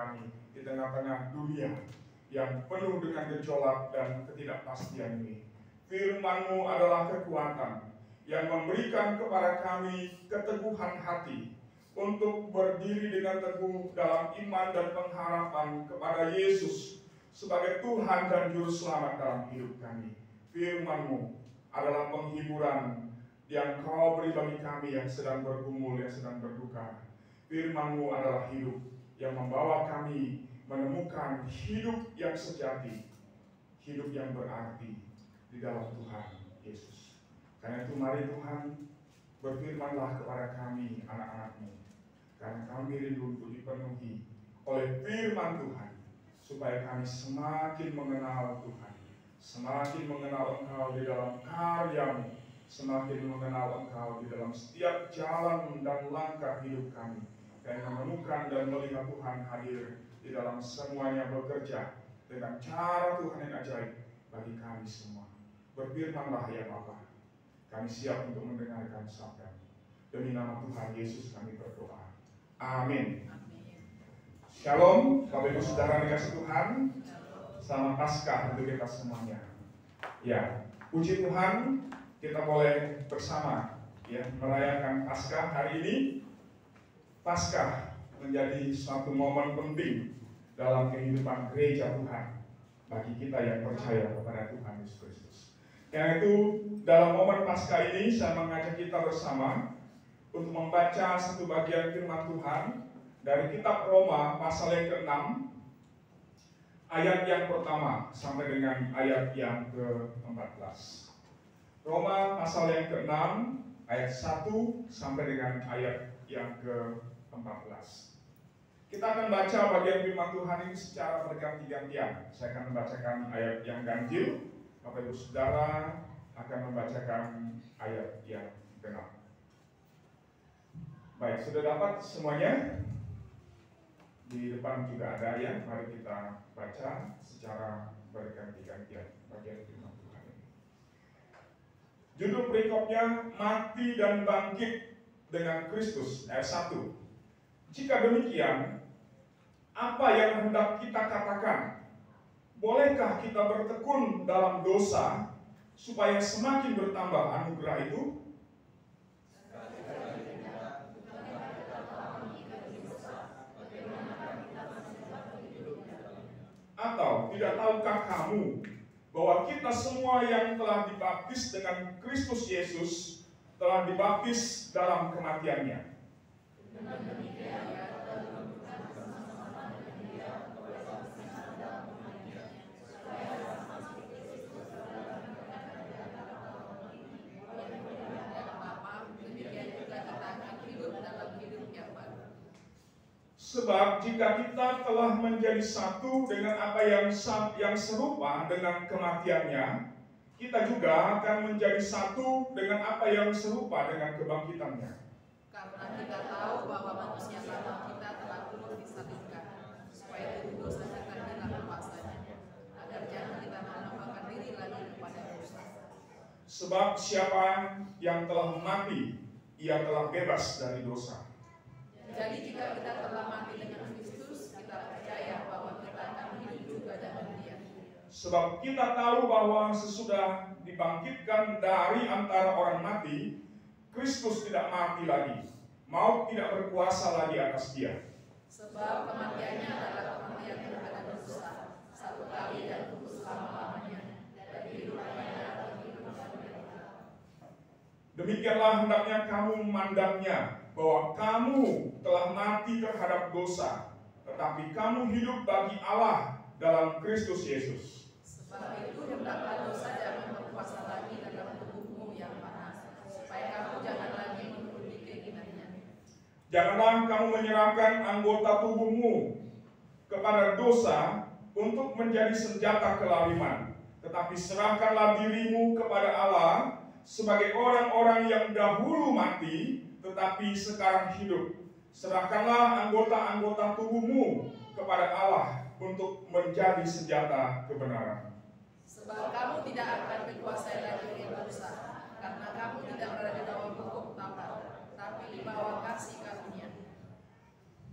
kami di tengah-tengah dunia yang penuh dengan gejolak dan ketidakpastian ini. Firman-Mu adalah kekuatan yang memberikan kepada kami keteguhan hati untuk berdiri dengan teguh dalam iman dan pengharapan kepada Yesus sebagai Tuhan dan Juru Selamat dalam hidup kami. Firman-Mu adalah penghiburan yang Kau beri bagi kami yang sedang bergumul, yang sedang berduka. Firman-Mu adalah hidup yang membawa kami menemukan hidup yang sejati, hidup yang berarti di dalam Tuhan Yesus. Karena itu mari Tuhan, berfirmanlah kepada kami anak-anak-Mu, karena kami rindu untuk dipenuhi oleh firman Tuhan, supaya kami semakin mengenal Tuhan, semakin mengenal Engkau di dalam karya-Mu, semakin mengenal Engkau di dalam setiap jalan dan langkah hidup kami, dan menemukan dan melihat Tuhan hadir di dalam semuanya bekerja dengan cara Tuhan yang ajaib bagi kami semua. Berfirmanlah ya Bapa, kami siap untuk mendengarkan sabda-Mu. Demi nama Tuhan Yesus kami berdoa. Amin. Shalom, Bapak Ibu Saudara dikasih Tuhan. Selamat Paskah untuk kita semuanya. Ya, puji Tuhan, kita boleh bersama ya merayakan Paskah hari ini. Paskah menjadi suatu momen penting dalam kehidupan gereja Tuhan bagi kita yang percaya kepada Tuhan Yesus Kristus. Karena itu dalam momen Paskah ini saya mengajak kita bersama untuk membaca satu bagian firman Tuhan dari kitab Roma pasal yang ke-6 ayat yang pertama sampai dengan ayat yang ke-14. Roma pasal yang ke-6 ayat 1 sampai dengan ayat yang ke-14. Kita akan baca bagian firman Tuhan ini secara berganti-gantian. Saya akan membacakan ayat yang ganjil, Bapak Ibu Saudara akan membacakan ayat yang genap. Baik, sudah dapat semuanya? Di depan juga ada ya, mari kita baca secara berganti-gantian bagian firman Tuhan ini. Judul perikopnya, Mati dan Bangkit dengan Kristus, ayat 1. Jika demikian, apa yang hendak kita katakan? Bolehkah kita bertekun dalam dosa supaya semakin bertambah anugerah itu? Atau tidak tahukah kamu bahwa kita semua yang telah dibaptis dengan Kristus Yesus telah dibaptis dalam kematiannya? Sebab jika kita telah menjadi satu dengan apa yang serupa dengan kematiannya, kita juga akan menjadi satu dengan apa yang serupa dengan kebangkitannya. Karena kita tahu bahwa manusia lama kita telah turut disalibkan, supaya tubuh dosa kita hilang kuasanya, agar jangan kita menambahkan diri lagi kepada dosa. Sebab siapa yang telah mati, ia telah bebas dari dosa. Jadi jika kita telah mati dengan Kristus, kita percaya bahwa kita akan hidup juga dengan Dia. Sebab kita tahu bahwa sesudah dibangkitkan dari antara orang mati, Kristus tidak mati lagi, maut tidak berkuasa lagi atas Dia. Sebab kematiannya adalah kematian terhadap dosa, satu kali dan untuk selama-lamanya, dan kehidupannya adalah kehidupan yang tetap. Demikianlah hendaknya kamu memandangnya, bahwa kamu telah mati terhadap dosa, tetapi kamu hidup bagi Allah dalam Kristus Yesus. Sebab itu hendaklah dosa jangan berkuasa lagi dalam tubuhmu yang panas, supaya kamu jangan lagi menuruti keinginannya. Janganlah kamu menyerahkan anggota tubuhmu kepada dosa untuk menjadi senjata kelaliman, tetapi serahkanlah dirimu kepada Allah sebagai orang-orang yang dahulu mati, tetapi sekarang hidup. Serahkanlah anggota-anggota tubuhmu kepada Allah untuk menjadi senjata kebenaran. Sebab kamu tidak akan dikuasai lagi oleh dosa, karena kamu tidak berada di bawah hukum Taurat, tapi di bawah kasih karunia.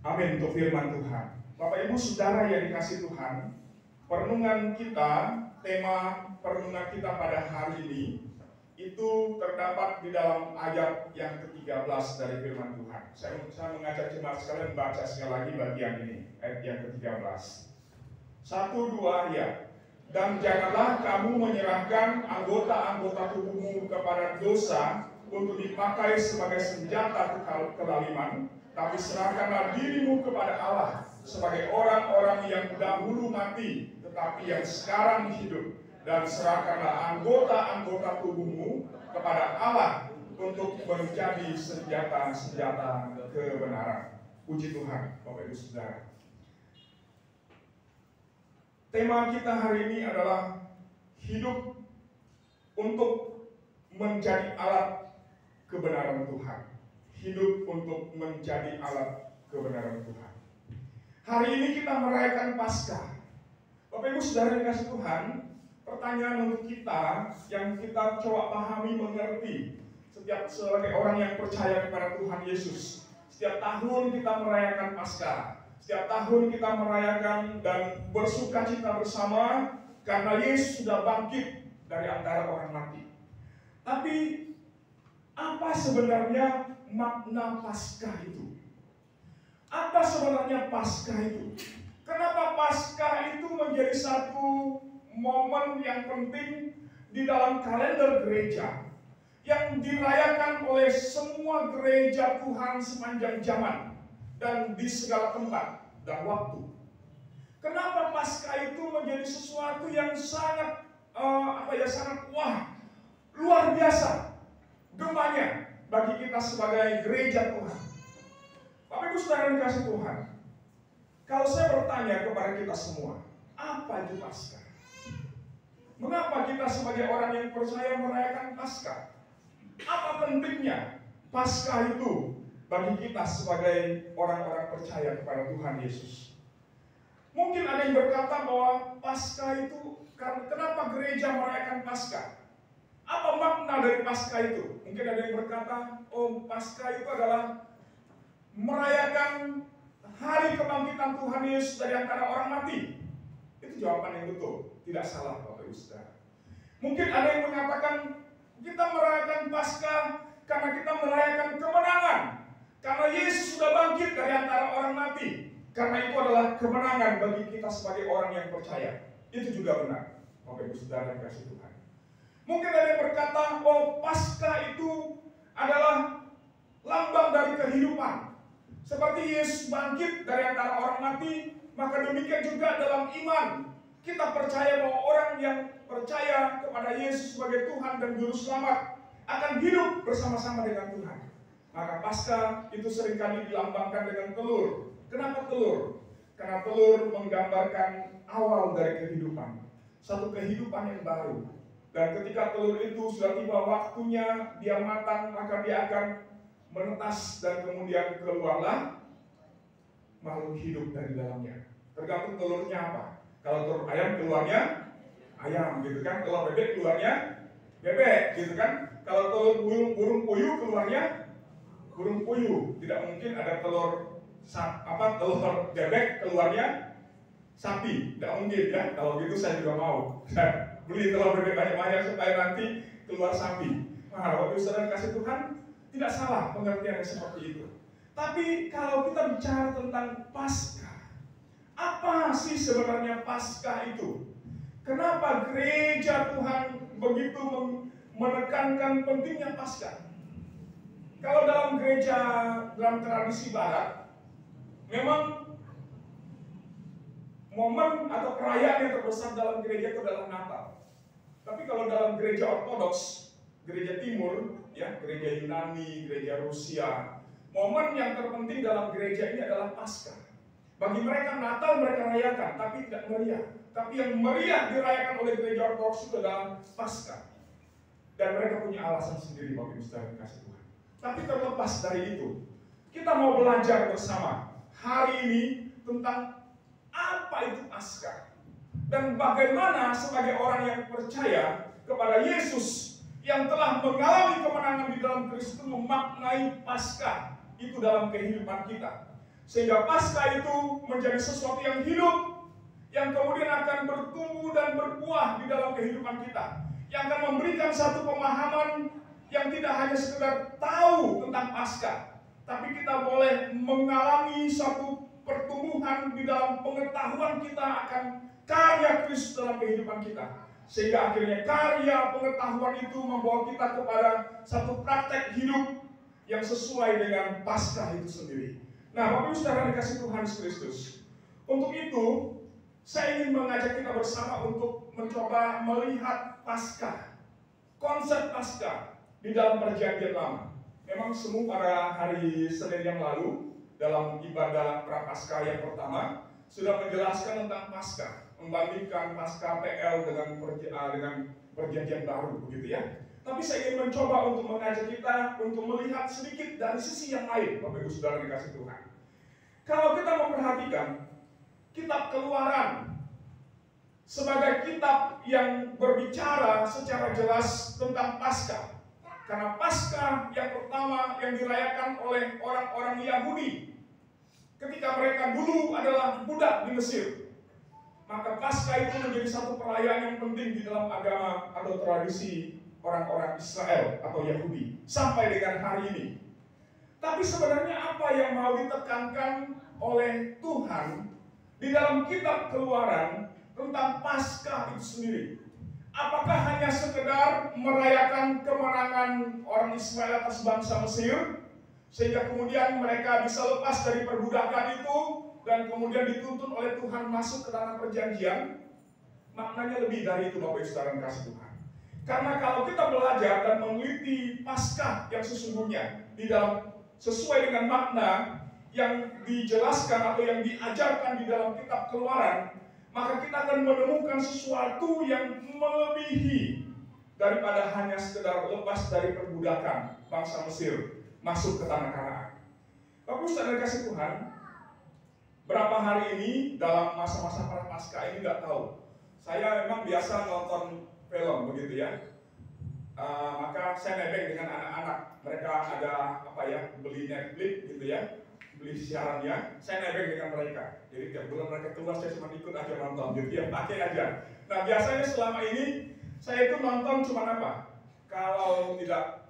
Amin untuk firman Tuhan. Bapak Ibu Saudara yang dikasihi Tuhan, perenungan kita, tema perenungan kita pada hari ini itu terdapat di dalam ayat yang ke-13 dari firman Tuhan. Saya mengajak jemaat sekalian baca sekali lagi bagian ini, ayat yang ke-13. 1, 2 ayat. Dan janganlah kamu menyerahkan anggota-anggota tubuhmu kepada dosa untuk dipakai sebagai senjata kezaliman, tapi serahkanlah dirimu kepada Allah sebagai orang-orang yang dahulu mati, tetapi yang sekarang hidup. Dan serahkanlah anggota-anggota tubuhmu kepada Allah untuk menjadi senjata-senjata kebenaran. Puji Tuhan, Bapak Ibu Saudara. Tema kita hari ini adalah hidup untuk menjadi alat kebenaran Tuhan. Hidup untuk menjadi alat kebenaran Tuhan. Hari ini kita merayakan Paskah. Bapak Ibu Saudara yang dikasihi Tuhan, pertanyaan untuk kita yang kita coba pahami, mengerti setiap sebagai orang yang percaya kepada Tuhan Yesus. Setiap tahun kita merayakan Paskah. Setiap tahun kita merayakan dan bersuka cita bersama karena Yesus sudah bangkit dari antara orang mati. Tapi apa sebenarnya makna Paskah itu? Apa sebenarnya Paskah itu? Kenapa Paskah itu menjadi satu momen yang penting di dalam kalender gereja yang dirayakan oleh semua gereja Tuhan sepanjang zaman dan di segala tempat dan waktu? Kenapa Paskah itu menjadi sesuatu yang sangat sangat luar biasa gemanya bagi kita sebagai gereja Tuhan? Bapak Ibu Saudara yang dikasihi Tuhan, kalau saya bertanya kepada kita semua, apa itu Paskah? Mengapa kita sebagai orang yang percaya merayakan Paskah? Apa pentingnya Paskah itu bagi kita sebagai orang-orang percaya kepada Tuhan Yesus? Mungkin ada yang berkata bahwa Paskah itu, kenapa gereja merayakan Paskah? Apa makna dari Paskah itu? Mungkin ada yang berkata, oh Paskah itu adalah merayakan hari kebangkitan Tuhan Yesus dari antara orang mati. Itu jawaban yang betul, tidak salah Bapak Ibu Saudara. Mungkin ada yang mengatakan kita merayakan Paskah karena kita merayakan kemenangan. Karena Yesus sudah bangkit dari antara orang mati. Karena itu adalah kemenangan bagi kita sebagai orang yang percaya. Itu juga benar, Bapak Ibu Saudara yang kasih Tuhan. Mungkin ada yang berkata, oh Paskah itu adalah lambang dari kehidupan. Seperti Yesus bangkit dari antara orang mati, maka demikian juga dalam iman. Kita percaya bahwa orang yang percaya kepada Yesus sebagai Tuhan dan Juru Selamat akan hidup bersama-sama dengan Tuhan. Maka Paskah itu seringkali dilambangkan dengan telur. Kenapa telur? Karena telur menggambarkan awal dari kehidupan. Satu kehidupan yang baru. Dan ketika telur itu sudah tiba waktunya, dia matang, maka dia akan menetas dan kemudian keluarlah makhluk hidup dari dalamnya. Tergantung telurnya apa. Kalau telur ayam keluarnya ayam, gitu kan. Kalau bebek keluarnya bebek, gitu kan. Kalau telur burung puyuh keluarnya burung puyuh. Tidak mungkin ada telur bebek keluarnya sapi. Tidak mungkin ya. Kalau gitu saya juga mau. Saya beli telur bebek banyak-banyak supaya nanti keluar sapi. Nah, Bapak Ibu Saudara kasih Tuhan, tidak salah pengertiannya seperti itu. Tapi kalau kita bicara tentang Paskah, apa sih sebenarnya Paskah itu? Kenapa gereja Tuhan begitu menekankan pentingnya Paskah? Kalau dalam gereja, dalam tradisi Barat, memang momen atau perayaan yang terbesar dalam gereja itu adalah Natal. Tapi kalau dalam gereja Ortodoks, gereja Timur, ya, gereja Yunani, gereja Rusia, momen yang terpenting dalam gereja ini adalah Paskah. Bagi mereka Natal mereka rayakan, tapi tidak meriah. Tapi yang meriah dirayakan oleh gereja Ortodoks itu adalah Paskah. Dan mereka punya alasan sendiri, Bapak Ibu Saudara kasih Tuhan. Tapi terlepas dari itu, kita mau belajar bersama hari ini tentang apa itu Paskah. Dan bagaimana sebagai orang yang percaya kepada Yesus yang telah mengalami kemenangan di dalam Kristus memaknai Paskah itu dalam kehidupan kita. Sehingga Paskah itu menjadi sesuatu yang hidup, yang kemudian akan bertumbuh dan berbuah di dalam kehidupan kita, yang akan memberikan satu pemahaman yang tidak hanya sekedar tahu tentang Paskah, tapi kita boleh mengalami satu pertumbuhan di dalam pengetahuan kita akan karya Kristus dalam kehidupan kita. Sehingga akhirnya karya pengetahuan itu membawa kita kepada satu praktek hidup yang sesuai dengan Paskah itu sendiri. Nah, Bapak Ibu Saudara dikasih Tuhan Kristus. Untuk itu, saya ingin mengajak kita bersama untuk mencoba melihat Paskah, konsep Paskah di dalam Perjanjian Lama. Memang semua pada hari Senin yang lalu dalam ibadah Prapaskah yang pertama sudah menjelaskan tentang Paskah, membandingkan Paskah PL dengan Perjanjian Baru, begitu ya. Tapi saya ingin mencoba untuk mengajak kita untuk melihat sedikit dari sisi yang lain, Bapak Ibu Saudara dikasih Tuhan. Kalau kita memperhatikan kitab Keluaran sebagai kitab yang berbicara secara jelas tentang Paskah. Karena Paskah yang pertama yang dirayakan oleh orang-orang Yahudi ketika mereka dulu adalah budak di Mesir. Maka Paskah itu menjadi satu perayaan yang penting di dalam agama atau tradisi orang-orang Israel atau Yahudi sampai dengan hari ini. Tapi sebenarnya apa yang mau ditekankan oleh Tuhan di dalam kitab Keluaran tentang Paskah itu sendiri? Apakah hanya sekedar merayakan kemenangan orang Israel atas bangsa Mesir, sehingga kemudian mereka bisa lepas dari perbudakan itu dan kemudian dituntun oleh Tuhan masuk ke tanah perjanjian? Maknanya lebih dari itu, Bapak Ibu Saudara yang kasih Tuhan. Karena kalau kita belajar dan meneliti Paskah yang sesungguhnya di dalam sesuai dengan makna yang dijelaskan atau yang diajarkan di dalam kitab Keluaran, maka kita akan menemukan sesuatu yang melebihi daripada hanya sekedar lepas dari perbudakan bangsa Mesir masuk ke tanah Kanaan. Bapak Ibu Saudara kasih Tuhan, berapa hari ini dalam masa-masa Prapaskah ini nggak tahu. Saya memang biasa nonton film begitu ya. Maka saya nebeng dengan anak-anak. Mereka ada beli Netflix gitu ya, beli siarannya. Saya nebeng dengan mereka. Jadi tiap bulan mereka keluar, saya cuma ikut aja nonton. Jadi ya pakai aja. Nah biasanya selama ini saya itu nonton cuma apa? Kalau tidak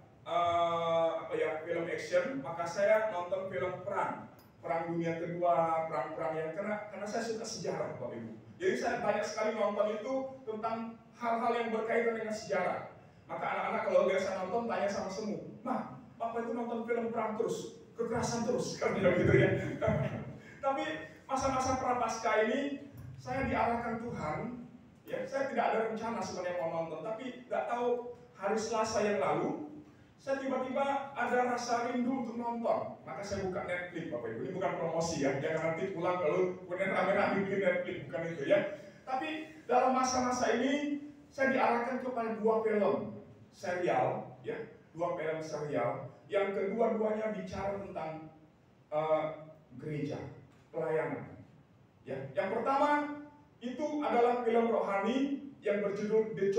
film action, maka saya nonton film perang dunia kedua, perang-perang yang karena saya suka sejarah, Bapak Ibu. Jadi saya banyak sekali nonton itu tentang hal-hal yang berkaitan dengan sejarah. Maka anak-anak kalau lihat saya nonton tanya sama semu, "Ma, Papa itu nonton film perang terus, kekerasan terus," kan gitu ya. Tapi masa-masa Prapaskah ini saya diarahkan Tuhan, ya saya tidak ada rencana sebenarnya mau nonton, tapi nggak tahu hari Selasa yang lalu saya tiba-tiba ada rasa rindu untuk nonton. Maka saya buka Netflix, Bapak Ibu. Ini bukan promosi ya, jangan nanti pulang lalu kemudian rame-rame bikin Netflix, bukan itu ya. Tapi dalam masa-masa ini saya diarahkan kepada dua film serial, ya, dua film serial yang kedua-duanya bicara tentang gereja, pelayanan. Ya, yang pertama itu adalah film rohani yang berjudul The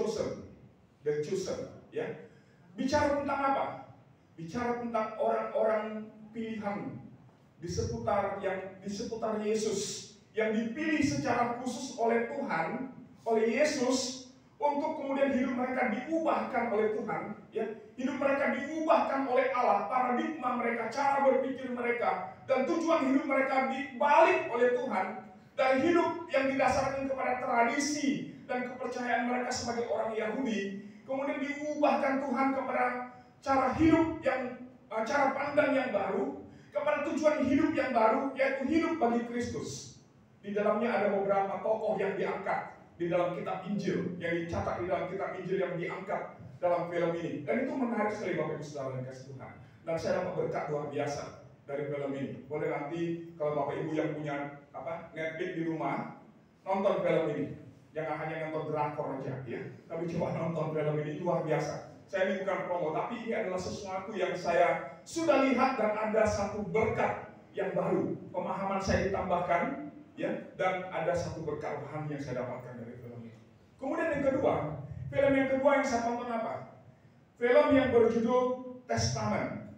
Chosen, ya. Bicara tentang apa? Bicara tentang orang-orang pilihan di seputar Yesus yang dipilih secara khusus oleh Tuhan, oleh Yesus, untuk kemudian hidup mereka diubahkan oleh Tuhan, ya. Hidup mereka diubahkan oleh Allah, paradigma mereka, cara berpikir mereka, dan tujuan hidup mereka dibalik oleh Tuhan dari hidup yang didasarkan kepada tradisi dan kepercayaan mereka sebagai orang Yahudi, kemudian diubahkan Tuhan kepada cara hidup cara pandang yang baru, kepada tujuan hidup yang baru, yaitu hidup bagi Kristus. Di dalamnya ada beberapa tokoh yang diangkat di dalam kitab Injil, yang dicatat di dalam kitab Injil yang diangkat dalam film ini. Dan itu menarik sekali, Bapak Ibu Saudara yang kasih Tuhan. Dan saya dapat berkat luar biasa dari film ini. Boleh nanti kalau Bapak Ibu yang punya Netflix di rumah, nonton film ini. Jangan hanya nonton drakor aja, ya. Tapi coba nonton film ini, luar biasa. Saya ini bukan promo, tapi ini adalah sesuatu yang saya sudah lihat dan ada satu berkat yang baru. Pemahaman saya ditambahkan, ya, dan ada satu berkat rohani yang saya dapatkan dari film ini. Kemudian yang kedua, film yang kedua yang saya tonton apa? Film yang berjudul Testament,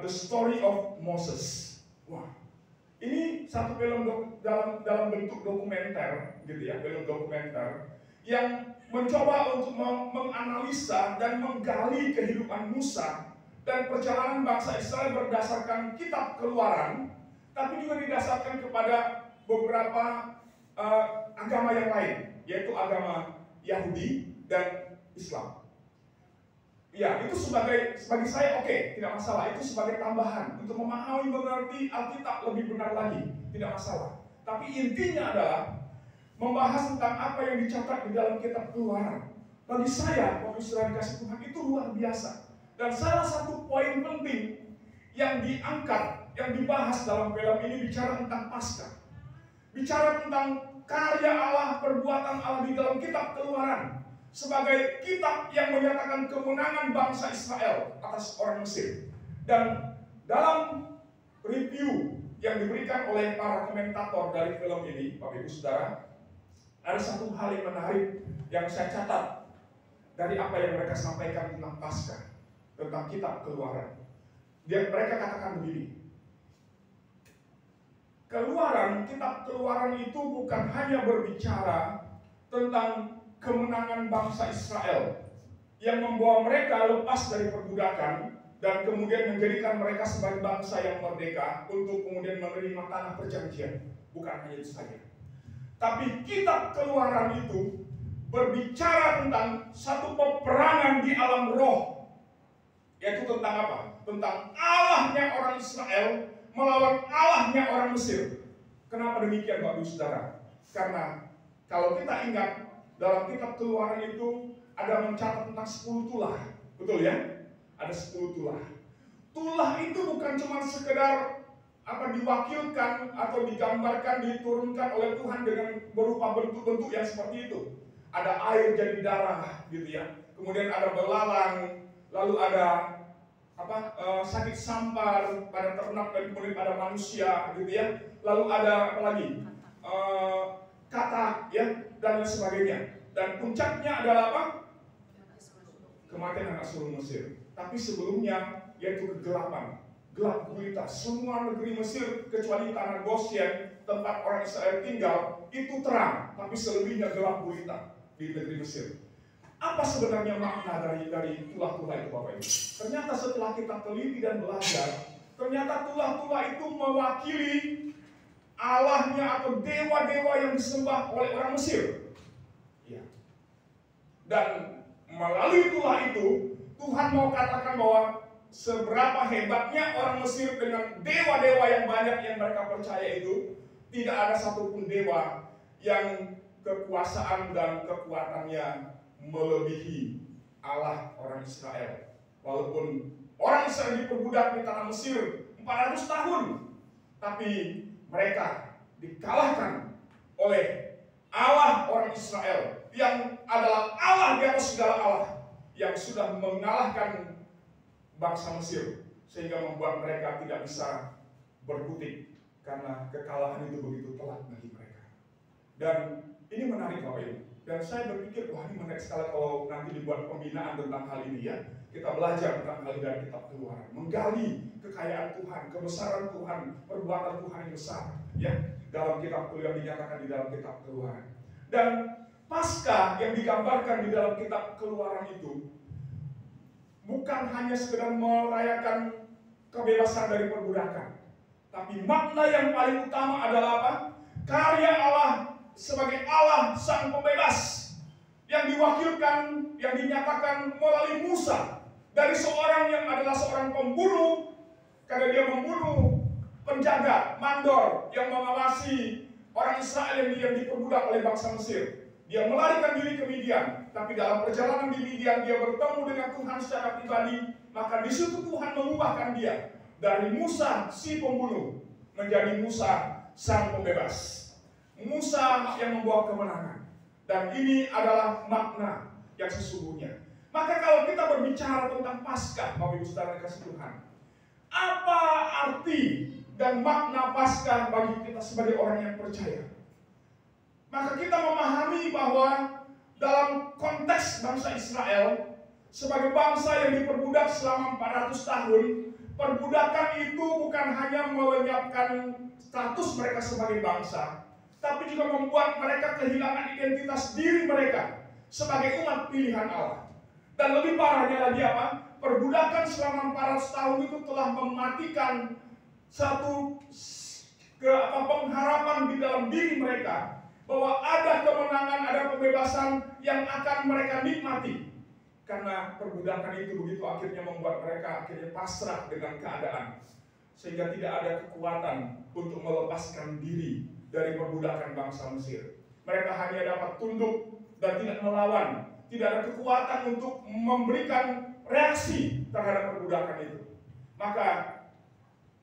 The Story of Moses. Wah, ini satu film dalam bentuk dokumenter, gitu ya, film dokumenter yang mencoba untuk menganalisa dan menggali kehidupan Musa dan perjalanan bangsa Israel berdasarkan kitab Keluaran, tapi juga didasarkan kepada beberapa agama yang lain, yaitu agama Yahudi dan Islam. Ya, itu bagi saya oke, tidak masalah. Itu sebagai tambahan untuk memahami mengerti Alkitab lebih benar lagi, tidak masalah. Tapi intinya adalah membahas tentang apa yang dicatat di dalam kitab Keluaran. Bagi saya, Bapak Saudara kasih Tuhan, itu luar biasa. Dan salah satu poin penting yang diangkat, yang dibahas dalam film ini bicara tentang Paskah. Bicara tentang karya Allah, perbuatan Allah di dalam kitab Keluaran. Sebagai kitab yang menyatakan kemenangan bangsa Israel atas orang Mesir. Dan dalam review yang diberikan oleh para komentator dari film ini, Bapak Ibu Saudara, ada satu hal yang menarik yang saya catat dari apa yang mereka sampaikan tentang Paskah, tentang kitab Keluaran. Mereka katakan begini, kitab Keluaran itu bukan hanya berbicara tentang kemenangan bangsa Israel yang membawa mereka lepas dari perbudakan dan kemudian menjadikan mereka sebagai bangsa yang merdeka untuk kemudian menerima tanah perjanjian. Bukan hanya itu saja. Tapi kitab Keluaran itu berbicara tentang satu peperangan di alam roh. Yaitu tentang apa? Tentang Allahnya orang Israel melawan Allahnya orang Mesir. Kenapa demikian, Bapak Ibu Saudara? Karena kalau kita ingat, dalam kitab Keluaran itu ada mencatat tentang 10 tulah. Betul ya? Ada 10 tulah. Tulah itu bukan cuma sekedar diwakilkan atau digambarkan, diturunkan oleh Tuhan dengan berupa bentuk-bentuk yang seperti itu. Ada air jadi darah, gitu ya. Kemudian ada belalang, lalu ada sakit sampar pada ternak dan kemudian pada manusia, gitu ya. Lalu ada apa lagi? Katak, ya, dan lain sebagainya. Dan puncaknya adalah apa? Kematian anak sulung Mesir. Tapi sebelumnya yaitu kegelapan, gelap gulita. Semua negeri Mesir kecuali tanah Goshen tempat orang Israel tinggal itu terang, tapi selebihnya gelap gulita di negeri Mesir. Apa sebenarnya makna dari tulah-tulah itu, Bapak Ibu? Ternyata setelah kita teliti dan belajar, ternyata tulah-tulah itu mewakili Allahnya atau dewa-dewa yang disembah oleh orang Mesir. Ya. Dan melalui tulah itu, Tuhan mau katakan bahwa seberapa hebatnya orang Mesir dengan dewa-dewa yang banyak yang mereka percaya itu, tidak ada satupun dewa yang kekuasaan dan kekuatannya melebihi Allah orang Israel. Walaupun orang Israel diperbudak di tanah Mesir 400 tahun, tapi mereka dikalahkan oleh Allah orang Israel yang adalah Allah di atas segala Allah, yang sudah mengalahkan bangsa Mesir sehingga membuat mereka tidak bisa berkutik karena kekalahan itu begitu telat bagi mereka. Dan ini menarik, Bapak Ibu. Dan saya berpikir, wah ini menarik sekali kalau nanti dibuat pembinaan tentang hal ini ya. Kita belajar tentang hal dari kitab Keluaran, menggali kekayaan Tuhan, kebesaran Tuhan, perbuatan Tuhan yang besar ya dalam kitab Keluaran, dinyatakan di dalam kitab Keluaran. Dan Paskah yang digambarkan di dalam kitab Keluaran itu bukan hanya sekedar merayakan kebebasan dari perbudakan, tapi makna yang paling utama adalah apa? Karya Allah sebagai Allah sang pembebas yang diwakilkan, yang dinyatakan melalui Musa dari seorang yang adalah seorang pembunuh, karena dia membunuh penjaga mandor yang mengawasi orang Israel yang diperbudak oleh bangsa Mesir. Dia melarikan diri ke Midian, tapi dalam perjalanan di Midian dia bertemu dengan Tuhan secara pribadi, maka di situ Tuhan mengubahkan dia dari Musa si pembunuh menjadi Musa sang pembebas. Musa yang membawa kemenangan. Dan ini adalah makna yang sesungguhnya. Maka kalau kita berbicara tentang Paskah, Bapak Ibu Saudara kasih Tuhan, apa arti dan makna Paskah bagi kita sebagai orang yang percaya? Maka kita memahami bahwa dalam konteks bangsa Israel sebagai bangsa yang diperbudak selama 400 tahun, perbudakan itu bukan hanya melenyapkan status mereka sebagai bangsa, tapi juga membuat mereka kehilangan identitas diri mereka sebagai umat pilihan Allah. Dan lebih parahnya lagi apa? Perbudakan selama 400 tahun itu telah mematikan satu pengharapan di dalam diri mereka bahwa ada kemenangan, ada pembebasan yang akan mereka nikmati. Karena perbudakan itu begitu akhirnya membuat mereka akhirnya pasrah dengan keadaan, sehingga tidak ada kekuatan untuk melepaskan diri dari perbudakan bangsa Mesir. Mereka hanya dapat tunduk dan tidak melawan. Tidak ada kekuatan untuk memberikan reaksi terhadap perbudakan itu. Maka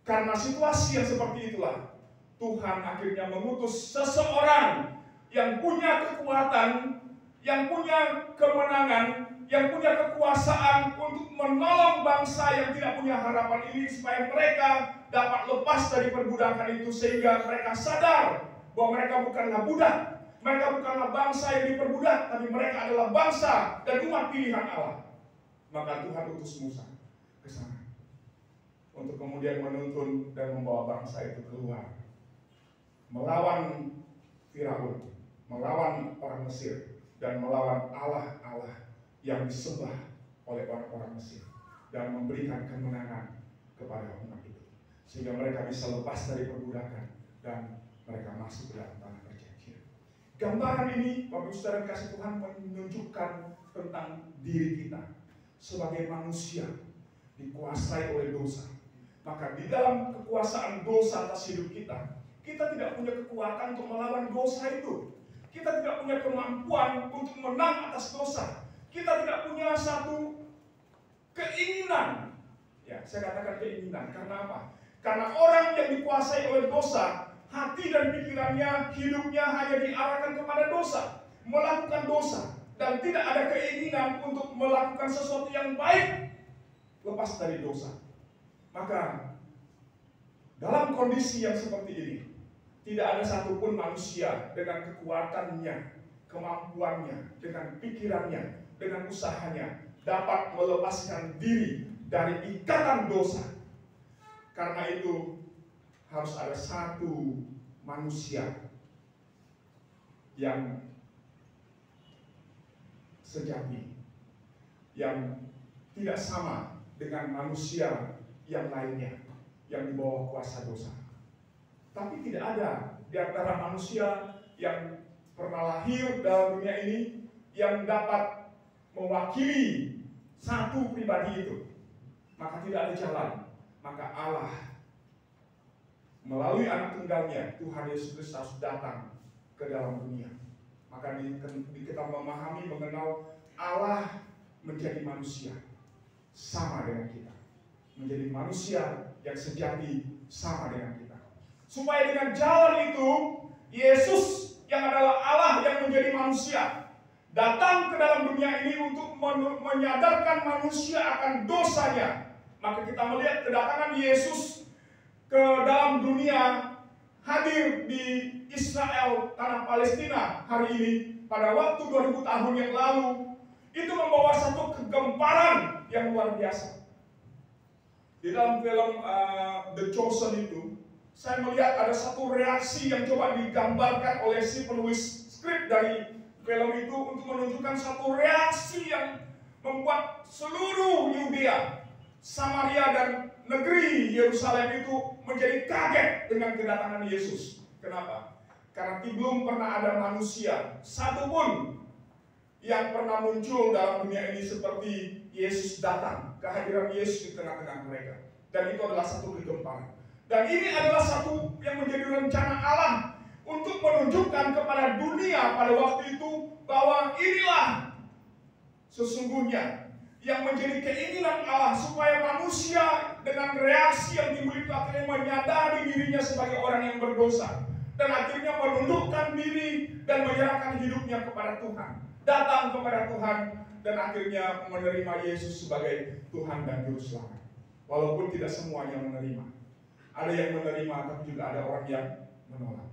karena situasi yang seperti itulah, Tuhan akhirnya mengutus seseorang yang punya kekuatan, yang punya kemenangan, yang punya kekuasaan untuk menolong bangsa yang tidak punya harapan ini, supaya mereka dapat lepas dari perbudakan itu, sehingga mereka sadar bahwa mereka bukanlah budak, mereka bukanlah bangsa yang diperbudak, tapi mereka adalah bangsa dan umat pilihan Allah. Maka Tuhan utus Musa ke sana untuk kemudian menuntun dan membawa bangsa itu keluar, melawan Firaun, melawan orang Mesir, dan melawan Allah-Allah yang disembah oleh orang-orang Mesir, dan memberikan kemenangan kepada umat itu, sehingga mereka bisa lepas dari perbudakan dan mereka masuk ke dalam tanah perjanjian. Gambaran ini, Bapak Ibu Saudara kasih Tuhan, menunjukkan tentang diri kita sebagai manusia dikuasai oleh dosa. Maka di dalam kekuasaan dosa atas hidup kita, kita tidak punya kekuatan untuk melawan dosa itu. Kita tidak punya kemampuan untuk menang atas dosa. Kita tidak punya satu keinginan. Ya, saya katakan keinginan. Karena apa? Karena orang yang dikuasai oleh dosa, hati dan pikirannya, hidupnya hanya diarahkan kepada dosa, melakukan dosa, dan tidak ada keinginan untuk melakukan sesuatu yang baik lepas dari dosa. Maka dalam kondisi yang seperti ini, tidak ada satupun manusia dengan kekuatannya, kemampuannya, dengan pikirannya, dengan usahanya dapat melepaskan diri dari ikatan dosa. Karena itu harus ada satu manusia yang sejati, yang tidak sama dengan manusia yang lainnya yang di bawah kuasa dosa. Tapi tidak ada di antara manusia yang pernah lahir dalam dunia ini yang dapat mewakili satu pribadi itu. Maka tidak ada jalan. Maka Allah melalui anak tunggalnya, Tuhan Yesus Kristus harus datang ke dalam dunia. Maka kita memahami, mengenal Allah menjadi manusia sama dengan kita, menjadi manusia yang sejati sama dengan kita, supaya dengan jalan itu Yesus yang adalah Allah yang menjadi manusia datang ke dalam dunia ini untuk menyadarkan manusia akan dosanya. Maka kita melihat kedatangan Yesus ke dalam dunia, hadir di Israel, tanah Palestina hari ini, pada waktu 2000 tahun yang lalu, itu membawa satu kegemparan yang luar biasa. Di dalam film The Chosen itu, saya melihat ada satu reaksi yang coba digambarkan oleh si penulis skrip dari film itu untuk menunjukkan satu reaksi yang membuat seluruh Yudea, Samaria, dan negeri Yerusalem itu menjadi kaget dengan kedatangan Yesus. Kenapa? Karena belum pernah ada manusia satupun yang pernah muncul dalam dunia ini seperti Yesus datang, kehadiran Yesus di tengah-tengah mereka. Dan itu adalah satu kegemparan. Dan ini adalah satu yang menjadi rencana Allah untuk menunjukkan kepada dunia pada waktu itu bahwa inilah sesungguhnya yang menjadi keinginan Allah, supaya manusia dengan reaksi yang timbul itu akhirnya menyadari dirinya sebagai orang yang berdosa, dan akhirnya menundukkan diri dan menyerahkan hidupnya kepada Tuhan, datang kepada Tuhan, dan akhirnya menerima Yesus sebagai Tuhan dan Juru Selamat. Walaupun tidak semuanya menerima, ada yang menerima tapi juga ada orang yang menolak.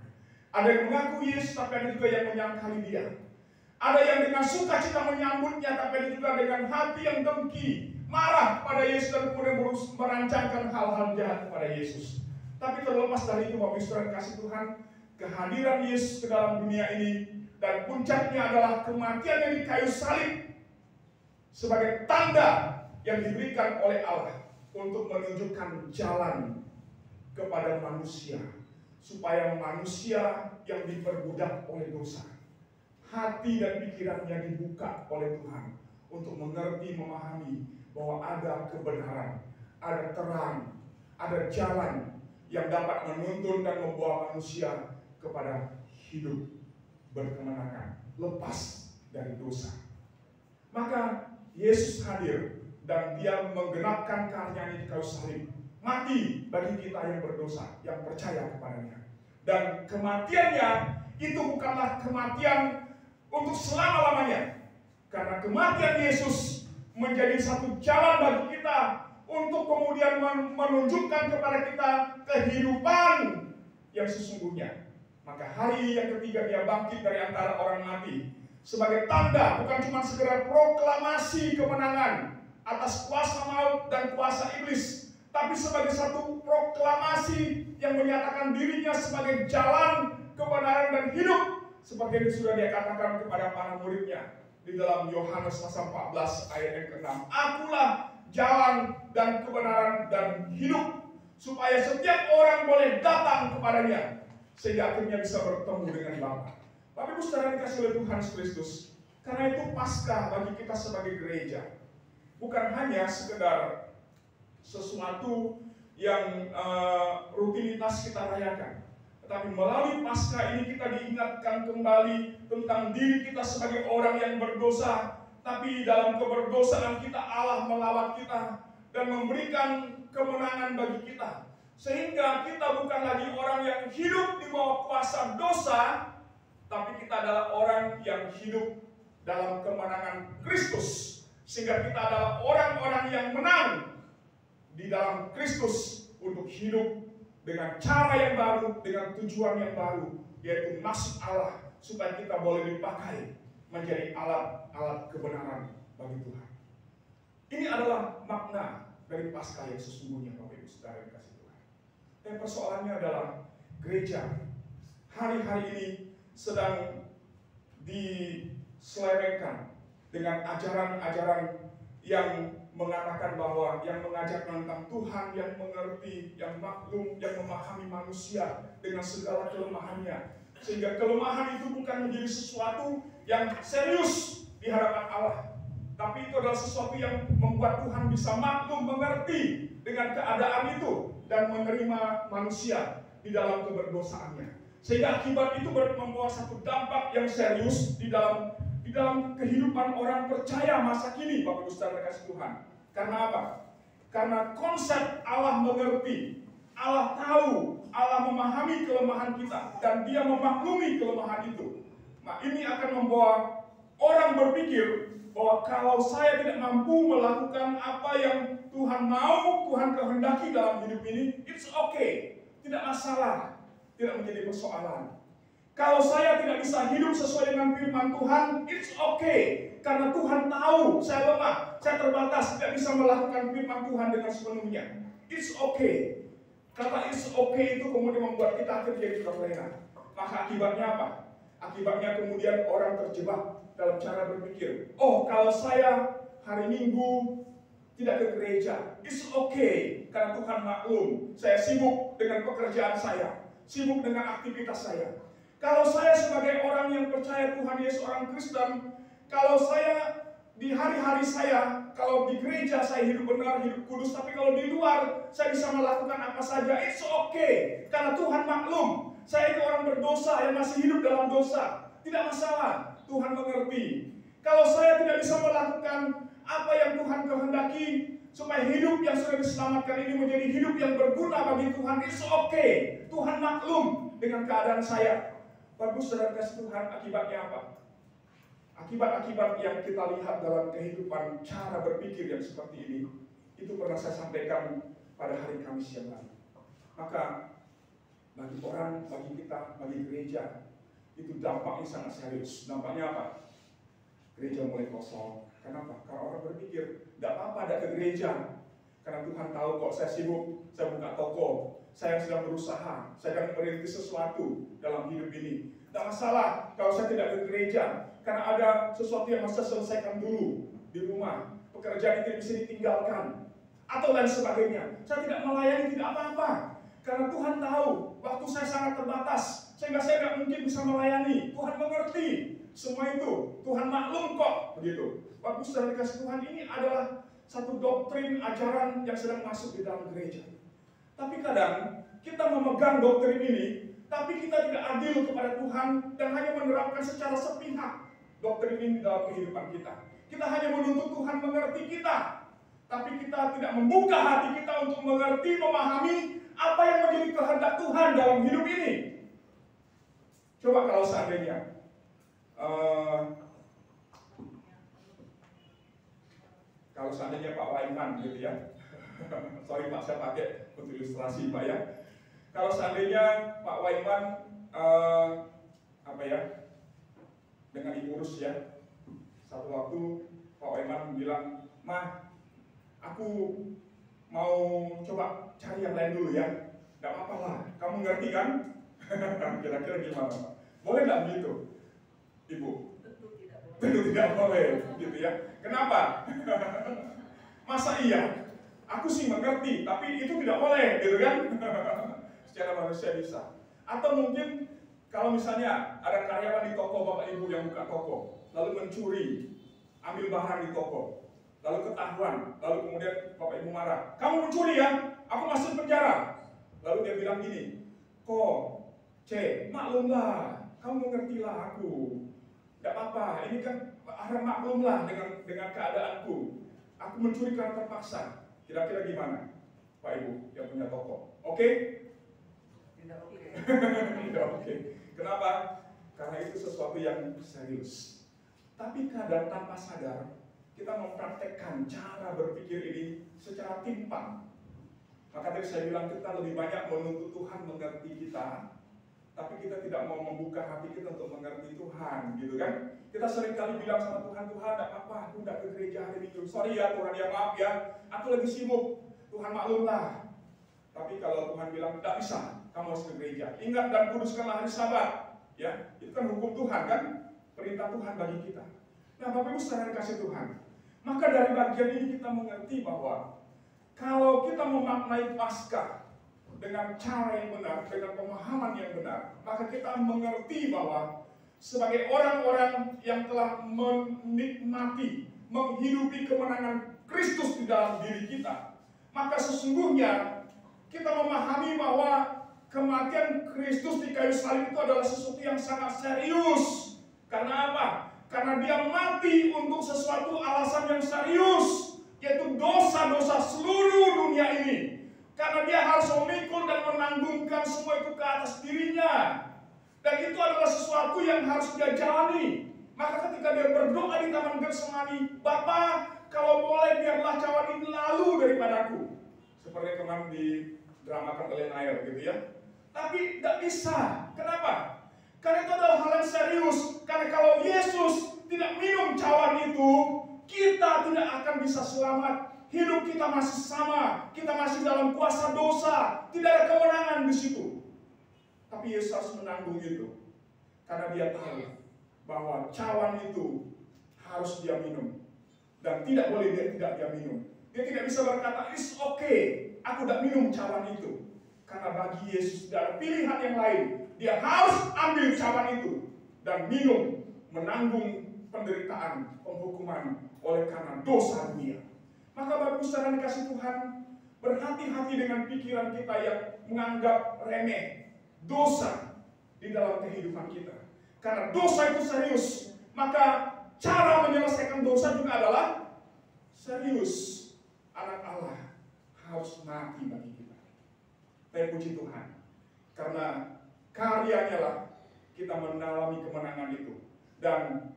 Ada yang mengaku Yesus tapi ada juga yang menyangkali dia. Ada yang dengan sukacita menyambutnya, tapi ada juga dengan hati yang dengki, marah kepada Yesus dan kemudian merancangkan hal-hal jahat kepada Yesus. Tapi terlepas dari itu, Bapak Ibu Saudara kasih Tuhan, kehadiran Yesus ke dalam dunia ini dan puncaknya adalah kematiannya di kayu salib sebagai tanda yang diberikan oleh Allah untuk menunjukkan jalan kepada manusia, supaya manusia yang diperbudak oleh dosa, hati dan pikirannya dibuka oleh Tuhan untuk mengerti, memahami bahwa ada kebenaran, ada terang, ada jalan yang dapat menuntun dan membawa manusia kepada hidup berkemenangan, lepas dari dosa. Maka Yesus hadir dan dia menggenapkan karyanya di kayu salib, mati bagi kita yang berdosa, yang percaya kepadanya. Dan kematiannya itu bukanlah kematian untuk selama-lamanya, karena kematian Yesus menjadi satu jalan bagi kita untuk kemudian menunjukkan kepada kita kehidupan yang sesungguhnya. Maka hari yang ketiga dia bangkit dari antara orang mati sebagai tanda, bukan cuma sekedar proklamasi kemenangan atas kuasa maut dan kuasa iblis, tapi sebagai satu proklamasi yang menyatakan dirinya sebagai jalan, kebenaran dan hidup, seperti yang sudah dia katakan kepada para muridnya di dalam Yohanes pasal 14 ayat yang ke-6. Akulah jalan dan kebenaran dan hidup, supaya setiap orang boleh datang kepadanya, sehingga akhirnya bisa bertemu dengan Bapa. Bapak Ibu Saudara dikasih oleh Tuhan Kristus, karena itu Paskah bagi kita sebagai gereja bukan hanya sekedar sesuatu yang rutinitas kita rayakan, tetapi melalui Paskah ini kita diingatkan kembali tentang diri kita sebagai orang yang berdosa, tapi dalam keberdosaan kita Allah melawat kita dan memberikan kemenangan bagi kita, sehingga kita bukan lagi orang yang hidup di bawah kuasa dosa, tapi kita adalah orang yang hidup dalam kemenangan Kristus, sehingga kita adalah orang-orang yang menang di dalam Kristus untuk hidup dengan cara yang baru, dengan tujuan yang baru, yaitu maksud Allah supaya kita boleh dipakai menjadi alat-alat kebenaran bagi Tuhan. Ini adalah makna dari Paskah yang sesungguhnya, Bapak Ibu Saudara yang kasih Tuhan. Dan persoalannya adalah gereja hari-hari ini sedang diselewengkan dengan ajaran-ajaran yang mengatakan bahwa yang mengajak tentang Tuhan yang mengerti, yang maklum, yang memahami manusia dengan segala kelemahannya, sehingga kelemahan itu bukan menjadi sesuatu yang serius di hadapan Allah, tapi itu adalah sesuatu yang membuat Tuhan bisa maklum, mengerti dengan keadaan itu dan menerima manusia di dalam keberdosaannya, sehingga akibat itu membawa satu dampak yang serius di dalam kehidupan orang percaya masa kini, Bapak Ibu Saudara kasih Tuhan. Karena apa? Karena konsep Allah mengerti, Allah tahu, Allah memahami kelemahan kita, dan dia memaklumi kelemahan itu. Nah, ini akan membawa orang berpikir bahwa kalau saya tidak mampu melakukan apa yang Tuhan mau, Tuhan kehendaki dalam hidup ini, it's okay, tidak masalah, tidak menjadi persoalan. Kalau saya tidak bisa hidup sesuai dengan firman Tuhan, it's okay. Karena Tuhan tahu saya lemah, saya terbatas, tidak bisa melakukan firman Tuhan dengan sepenuhnya. It's okay. Kata it's okay itu kemudian membuat kita akhirnya jadi terlena. Maka akibatnya apa? Akibatnya kemudian orang terjebak dalam cara berpikir. Oh, kalau saya hari Minggu tidak ke gereja, it's okay. Karena Tuhan maklum, saya sibuk dengan pekerjaan saya, sibuk dengan aktivitas saya. Kalau saya sebagai orang yang percaya Tuhan Yesus, orang Kristen, kalau saya di hari-hari saya, kalau di gereja saya hidup benar, hidup kudus, tapi kalau di luar saya bisa melakukan apa saja, it's okay. Karena Tuhan maklum, saya itu orang berdosa yang masih hidup dalam dosa, tidak masalah, Tuhan mengerti. Kalau saya tidak bisa melakukan apa yang Tuhan kehendaki, supaya hidup yang sudah diselamatkan ini menjadi hidup yang berguna bagi Tuhan, it's okay. Tuhan maklum dengan keadaan saya. Bagus, saudara kasih Tuhan, akibatnya apa? Akibat-akibat yang kita lihat dalam kehidupan cara berpikir yang seperti ini, itu pernah saya sampaikan pada hari Kamis yang lalu. Maka bagi orang, bagi kita, bagi gereja, itu dampaknya sangat serius. Dampaknya apa? Gereja mulai kosong, Kenapa? Karena orang berpikir, tidak apa-apa ada ke gereja. Karena Tuhan tahu kok saya sibuk, saya buka toko, saya sedang berusaha, saya sedang merintis sesuatu dalam hidup ini. Tidak masalah kalau saya tidak ke gereja, karena ada sesuatu yang harus saya selesaikan dulu di rumah. Pekerjaan itu bisa ditinggalkan, atau lain sebagainya. Saya tidak melayani, tidak apa-apa. Karena Tuhan tahu, waktu saya sangat terbatas, sehingga saya tidak mungkin bisa melayani. Tuhan mengerti semua itu. Tuhan maklum kok, begitu. Waktu saya dikasih Tuhan, ini adalah satu doktrin ajaran yang sedang masuk di dalam gereja. Tapi kadang kita memegang doktrin ini, tapi kita tidak adil kepada Tuhan dan hanya menerapkan secara sepihak doktrin ini dalam kehidupan kita. Kita hanya menuntut Tuhan mengerti kita, tapi kita tidak membuka hati kita untuk mengerti, memahami apa yang menjadi kehendak Tuhan dalam hidup ini. Coba kalau seandainya Pak Waiman gitu ya. Sorry Pak, saya pakai untuk ilustrasi Pak ya. Kalau seandainya Pak Waiman dengan Ibu Rus ya, satu waktu Pak Waiman bilang, "Mah, aku mau coba cari yang lain dulu ya." "Gak apa-apa lah, kamu ngerti kan?" Kira-kira gimana Pak? Boleh nggak begitu, Ibu? Tentu tidak boleh, gitu ya. Kenapa? Masa iya? Aku sih mengerti, tapi itu tidak boleh, gitu kan? Secara manusia bisa. Atau mungkin kalau misalnya ada karyawan di toko Bapak Ibu yang buka toko, lalu mencuri, ambil barang di toko, lalu ketahuan, lalu kemudian Bapak Ibu marah, "Kamu mencuri ya? Aku masuk penjara." Lalu dia bilang gini, "Kok, maklumlah, kamu mengertilah aku. Tidak apa-apa, ini kan harap maklumlah dengan keadaanku. Aku mencuri karena terpaksa." Kira-kira gimana, Pak Ibu yang punya toko? Oke? Tidak oke. Tidak oke. Kenapa? Karena itu sesuatu yang serius. Tapi kadang tanpa sadar kita mempraktekkan cara berpikir ini secara timpang. Maka tadi saya bilang kita lebih banyak menuntut Tuhan mengerti kita, tapi kita tidak mau membuka hati kita untuk mengerti Tuhan, gitu kan? Kita seringkali bilang sama Tuhan, "Tuhan, tidak apa-apa, aku tidak ke gereja hari Minggu. Sorry ya Tuhan, ya maaf ya, aku lagi sibuk. Tuhan maklumlah." Tapi kalau Tuhan bilang, "Tidak bisa, kamu harus ke gereja. Ingat dan kuduskanlah hari Sabat." Ya, itu kan hukum Tuhan kan? Perintah Tuhan bagi kita. Nah, Bapak Ibu saudara kasih Tuhan. Maka dari bagian ini kita mengerti bahwa kalau kita memaknai Paskah dengan cara yang benar, dengan pemahaman yang benar, maka kita mengerti bahwa sebagai orang-orang yang telah menikmati, menghidupi kemenangan Kristus di dalam diri kita, maka sesungguhnya kita memahami bahwa kematian Kristus di kayu salib itu adalah sesuatu yang sangat serius. Karena apa? Karena dia mati untuk sesuatu alasan yang serius, yaitu dosa-dosa seluruh dunia ini. Karena dia harus memikul dan menanggungkan semua itu ke atas dirinya. Dan itu adalah sesuatu yang harus dia jalani. Maka ketika dia berdoa di Taman Getsemani, "Bapa, kalau boleh biarlah cawan ini lalu daripadaku." Seperti kemarin didramakan oleh Nair gitu ya. Tapi tidak bisa. Kenapa? Karena itu adalah hal yang serius. Karena kalau Yesus tidak minum cawan itu, kita tidak akan bisa selamat. Hidup kita masih sama. Kita masih dalam kuasa dosa. Tidak ada kemenangan di situ. Tapi Yesus harus menanggung itu. Karena dia tahu bahwa cawan itu harus dia minum. Dan tidak boleh dia tidak dia minum. Dia tidak bisa berkata, "It's okay, aku tidak minum cawan itu." Karena bagi Yesus tidak ada pilihan yang lain. Dia harus ambil cawan itu dan minum, menanggung penderitaan, penghukuman oleh karena dosa dunia. Maka Bapak Ibu saudara dikasih Tuhan, berhati-hati dengan pikiran kita yang menganggap remeh dosa di dalam kehidupan kita. Karena dosa itu serius, maka cara menyelesaikan dosa juga adalah serius. Anak Allah harus mati bagi kita. Tapi puji Tuhan, karena karyanya lah kita mengalami kemenangan itu. Dan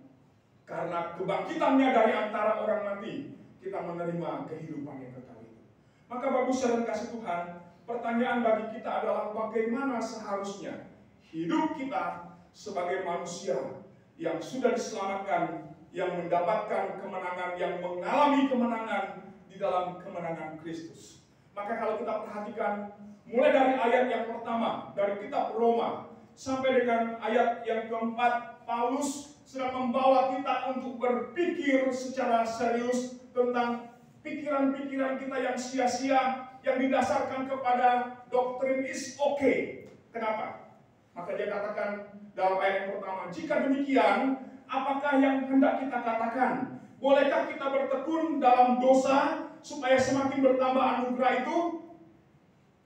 karena kebangkitannya dari antara orang mati, kita menerima kehidupan yang kekal itu. Maka Bapak saudara kasih Tuhan, pertanyaan bagi kita adalah bagaimana seharusnya hidup kita sebagai manusia yang sudah diselamatkan yang mendapatkan kemenangan, yang mengalami kemenangan di dalam kemenangan Kristus. Maka kalau kita perhatikan mulai dari ayat yang pertama dari kitab Roma sampai dengan ayat yang keempat, Paulus sedang membawa kita untuk berpikir secara serius tentang pikiran-pikiran kita yang sia-sia, yang didasarkan kepada doktrin is okay. Kenapa? Maka dia katakan dalam ayat yang pertama, jika demikian, apakah yang hendak kita katakan? Bolehkah kita bertekun dalam dosa supaya semakin bertambah anugerah itu?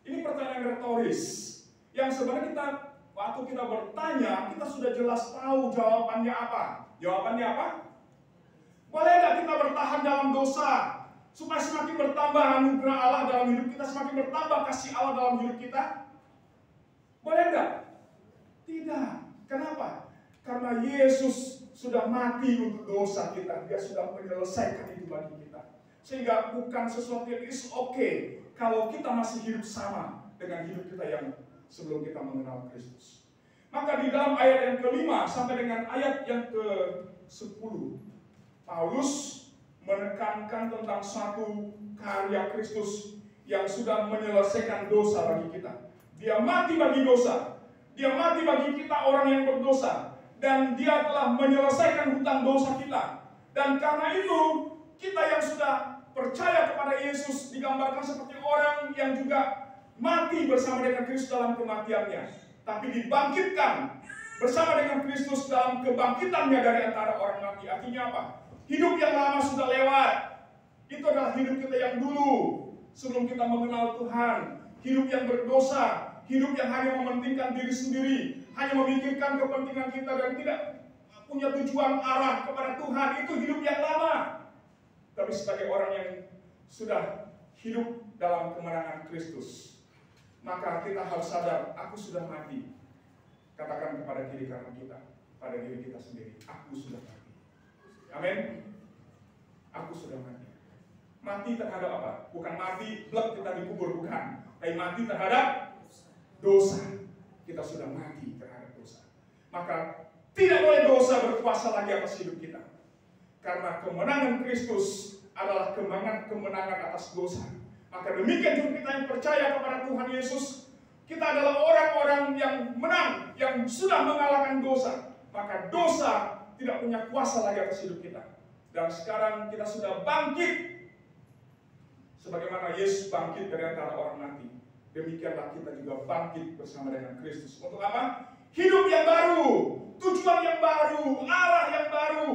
Ini pertanyaan retoris yang sebenarnya kita, waktu kita bertanya, kita sudah jelas tahu jawabannya apa. Jawabannya apa? Boleh nggak kita bertahan dalam dosa supaya semakin bertambah anugerah Allah dalam hidup kita, semakin bertambah kasih Allah dalam hidup kita? Boleh nggak? Tidak. Kenapa? Karena Yesus sudah mati untuk dosa kita. Dia sudah menyelesaikan itu bagi kita. Sehingga bukan sesuatu yang is okay kalau kita masih hidup sama dengan hidup kita yang sebelum kita mengenal Kristus. Maka di dalam ayat yang kelima sampai dengan ayat yang ke-10, Paulus menekankan tentang satu karya Kristus yang sudah menyelesaikan dosa bagi kita. Dia mati bagi dosa. Dia mati bagi kita orang yang berdosa. Dan dia telah menyelesaikan hutang dosa kita. Dan karena itu, kita yang sudah percaya kepada Yesus digambarkan seperti orang yang juga mati bersama dengan Kristus dalam kematiannya. Tapi dibangkitkan bersama dengan Kristus dalam kebangkitannya dari antara orang mati. Artinya apa? Hidup yang lama sudah lewat. Itu adalah hidup kita yang dulu. Sebelum kita mengenal Tuhan. Hidup yang berdosa. Hidup yang hanya mementingkan diri sendiri, hanya memikirkan kepentingan kita dan tidak punya tujuan arah kepada Tuhan, itu hidup yang lama. Tapi sebagai orang yang sudah hidup dalam kemenangan Kristus, maka kita harus sadar, aku sudah mati. Katakan kepada diri kanan kita, pada diri kita sendiri, aku sudah mati. Amin. Aku sudah mati. Mati terhadap apa? Bukan mati, blek kita dikubur, bukan. Tapi mati terhadap dosa. Kita sudah mati terhadap dosa. Maka tidak boleh dosa berkuasa lagi atas hidup kita. Karena kemenangan Kristus adalah kemenangan atas dosa. Maka demikian juga kita yang percaya kepada Tuhan Yesus, kita adalah orang-orang yang menang, yang sudah mengalahkan dosa. Maka dosa tidak punya kuasa lagi atas hidup kita. Dan sekarang kita sudah bangkit. Sebagaimana Yesus bangkit dari antara orang mati, demikianlah kita juga bangkit bersama dengan Kristus. Untuk apa? Hidup yang baru, tujuan yang baru, arah yang baru.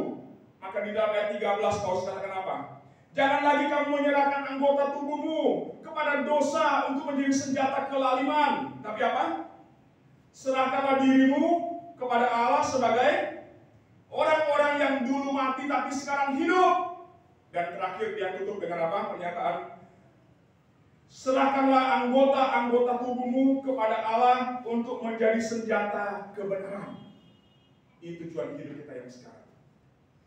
Maka di dalam ayat 13 Paulus katakan apa? Jangan lagi kamu menyerahkan anggota tubuhmu kepada dosa untuk menjadi senjata kelaliman. Tapi apa? Serahkanlah dirimu kepada Allah sebagai orang-orang yang dulu mati tapi sekarang hidup. Dan terakhir dia tutup dengan apa? Pernyataan, serahkanlah anggota-anggota tubuhmu kepada Allah untuk menjadi senjata kebenaran. Itu tujuan hidup kita yang sekarang.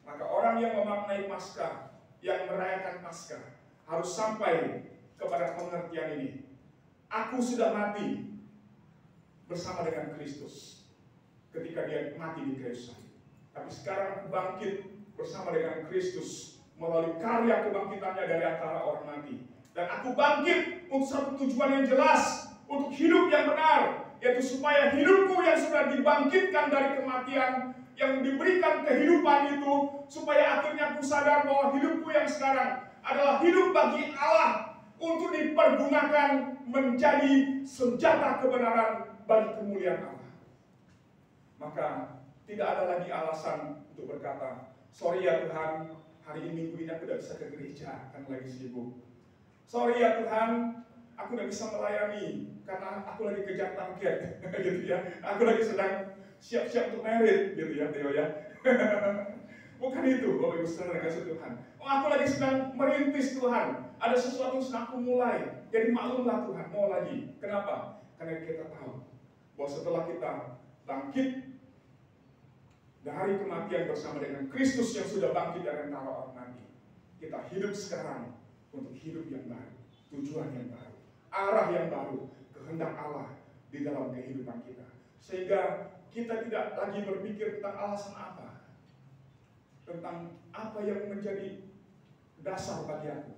Maka orang yang memaknai Paskah, yang merayakan Paskah, harus sampai kepada pengertian ini. Aku sudah mati bersama dengan Kristus ketika dia mati di kayu salib. Tapi sekarang bangkit bersama dengan Kristus melalui karya kebangkitannya dari antara orang mati. Dan aku bangkit untuk satu tujuan yang jelas, untuk hidup yang benar, yaitu supaya hidupku yang sudah dibangkitkan dari kematian, yang diberikan kehidupan itu, supaya akhirnya aku sadar bahwa hidupku yang sekarang adalah hidup bagi Allah untuk dipergunakan menjadi senjata kebenaran bagi kemuliaan Allah. Maka tidak ada lagi alasan untuk berkata, sorry ya Tuhan, hari ini minggu ini aku tidak bisa ke gereja karena lagi sibuk. Sorry ya Tuhan, aku tidak bisa melayani karena aku lagi kejar target, gitu ya. Aku lagi sedang siap-siap untuk merit, gitu ya, Theo ya. Bukan itu, Bapak Ibu Saudara kasih Tuhan. Oh, aku lagi sedang merintis Tuhan. Ada sesuatu yang sedang aku mulai. Jadi maklumlah Tuhan, mau lagi. Kenapa? Karena kita tahu bahwa setelah kita bangkit dari kematian bersama dengan Kristus yang sudah bangkit dari antara orang mati, kita hidup sekarang untuk hidup yang baru, tujuan yang baru, arah yang baru, kehendak Allah di dalam kehidupan kita. Sehingga kita tidak lagi berpikir tentang alasan apa, tentang apa yang menjadi dasar bagi aku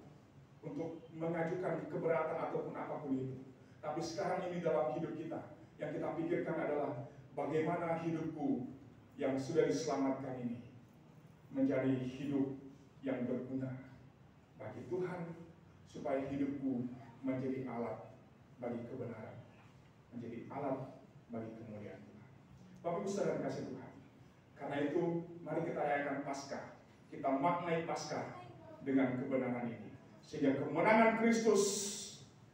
untuk mengajukan keberatan ataupun apapun itu. Tapi sekarang ini dalam hidup kita, yang kita pikirkan adalah bagaimana hidupku yang sudah diselamatkan ini menjadi hidup yang berguna bagi Tuhan, supaya hidupku menjadi alat bagi kebenaran, menjadi alat bagi kemuliaan Tuhan. Bapak Ibu Saudara kasih Tuhan, karena itu mari kita rayakan Paskah, kita maknai Paskah dengan kebenaran ini, sehingga kemenangan Kristus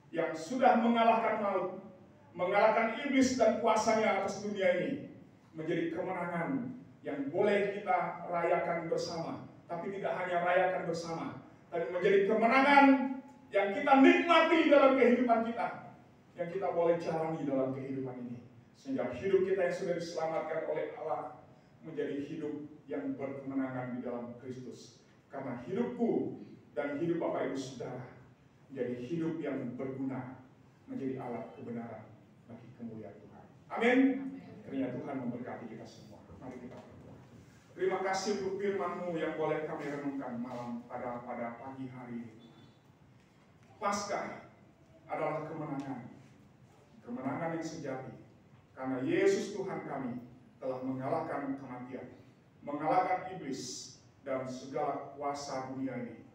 yang sudah mengalahkan maut, mengalahkan iblis dan kuasanya atas dunia ini, menjadi kemenangan yang boleh kita rayakan bersama. Tapi tidak hanya rayakan bersama, tapi menjadi kemenangan yang kita nikmati dalam kehidupan kita, yang kita boleh jalani dalam kehidupan ini, sehingga hidup kita yang sudah diselamatkan oleh Allah menjadi hidup yang berkemenangan di dalam Kristus. Karena hidupku dan hidup Bapak Ibu Saudara menjadi hidup yang berguna, menjadi alat kebenaran bagi kemuliaan Tuhan. Amin. Kiranya Tuhan memberkati kita semua. Mari kita berdoa. Terima kasih untuk firman-Mu yang boleh kami renungkan malam pada pagi hari ini. Paskah adalah kemenangan, kemenangan yang sejati, karena Yesus Tuhan kami telah mengalahkan kematian, mengalahkan iblis dan segala kuasa dunia ini.